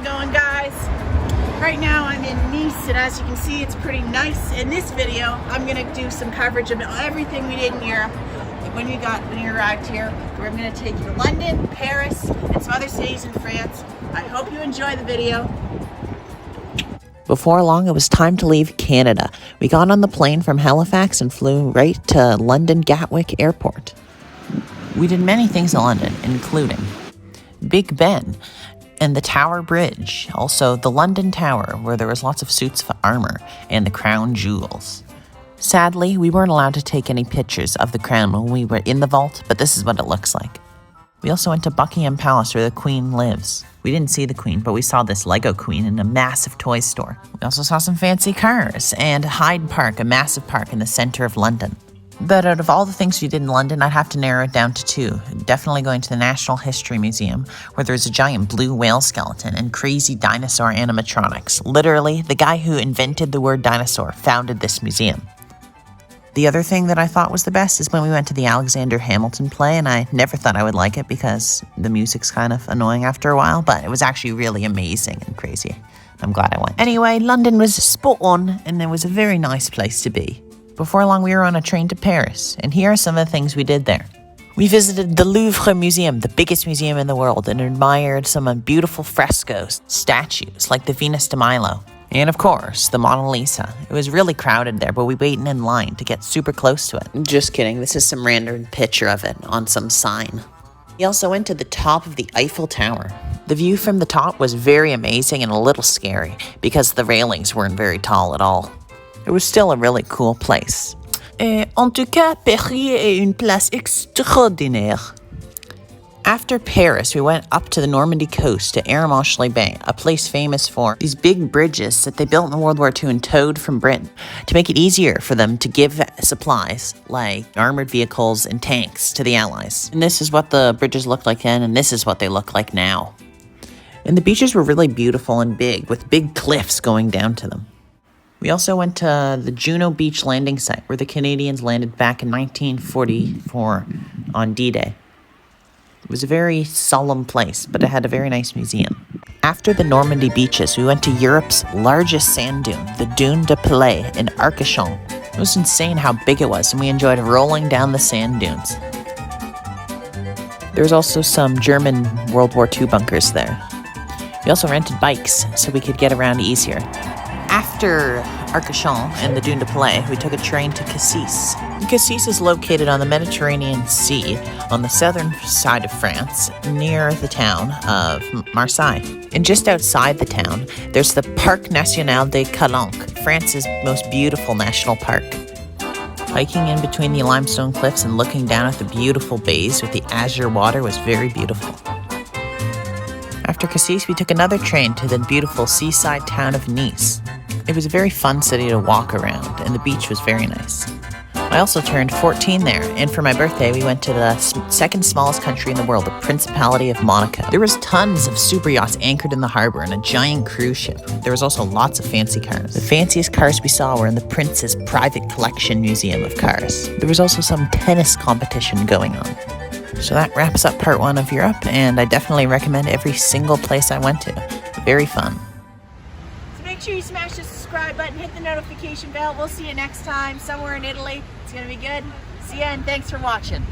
it going, guys? Right now I'm in Nice, and as you can see, it's pretty nice. In this video, I'm gonna do some coverage of everything we did in Europe. Like when you arrived here, we're gonna take you to London, Paris, and some other cities in France. I hope you enjoy the video. Before long, it was time to leave Canada. We got on the plane from Halifax and flew right to London Gatwick Airport. We did many things in London, including Big Ben and the Tower Bridge, also the London Tower, where there was lots of suits of armor, and the crown jewels. Sadly, we weren't allowed to take any pictures of the crown when we were in the vault, but this is what it looks like. We also went to Buckingham Palace, where the Queen lives. We didn't see the Queen, but we saw this Lego Queen in a massive toy store. We also saw some fancy cars and Hyde Park, a massive park in the center of London. But out of all the things we did in London, I'd have to narrow it down to two. Definitely going to the National History Museum, where there's a giant blue whale skeleton and crazy dinosaur animatronics. Literally, the guy who invented the word dinosaur founded this museum. The other thing that I thought was the best is when we went to the Alexander Hamilton play, and I never thought I would like it because the music's kind of annoying after a while, but it was actually really amazing and crazy. I'm glad I went. Anyway, London was spot on, and it was a very nice place to be. Before long, we were on a train to Paris, and here are some of the things we did there. We visited the Louvre Museum, the biggest museum in the world, and admired some beautiful frescoes, statues like the Venus de Milo. And of course, the Mona Lisa. It was really crowded there, but we waited in line to get super close to it. Just kidding, this is some random picture of it on some sign. We also went to the top of the Eiffel Tower. The view from the top was very amazing and a little scary because the railings weren't very tall at all. It was still a really cool place. En tout cas, Paris est une place extraordinaire. After Paris, we went up to the Normandy coast to Armagh-les-Bains, a place famous for these big bridges that they built in World War II and towed from Britain to make it easier for them to give supplies like armored vehicles and tanks to the Allies. And this is what the bridges looked like then, and this is what they look like now. And the beaches were really beautiful and big, with big cliffs going down to them. We also went to the Juno Beach landing site, where the Canadians landed back in 1944 on D-Day. It was a very solemn place, but it had a very nice museum. After the Normandy beaches, we went to Europe's largest sand dune, the Dune de Pelée in Arcachon. It was insane how big it was, and we enjoyed rolling down the sand dunes. There was also some German World War II bunkers there. We also rented bikes so we could get around easier. After Arcachon and the Dune de Pelée, we took a train to Cassis. Cassis is located on the Mediterranean Sea on the southern side of France, near the town of Marseille. And just outside the town, there's the Parc National des Calanques, France's most beautiful national park. Hiking in between the limestone cliffs and looking down at the beautiful bays with the azure water was very beautiful. After Cassis, we took another train to the beautiful seaside town of Nice. It was a very fun city to walk around, and the beach was very nice. I also turned 14 there, and for my birthday, we went to the second smallest country in the world, the Principality of Monaco. There was tons of super yachts anchored in the harbor and a giant cruise ship. There was also lots of fancy cars. The fanciest cars we saw were in the Prince's private collection museum of cars. There was also some tennis competition going on. So that wraps up part 1 of Europe, and I definitely recommend every single place I went to. Very fun. So make sure you smash the subscribe button, hit the notification bell. We'll see you next time somewhere in Italy. It's gonna be good. See ya, and thanks for watching.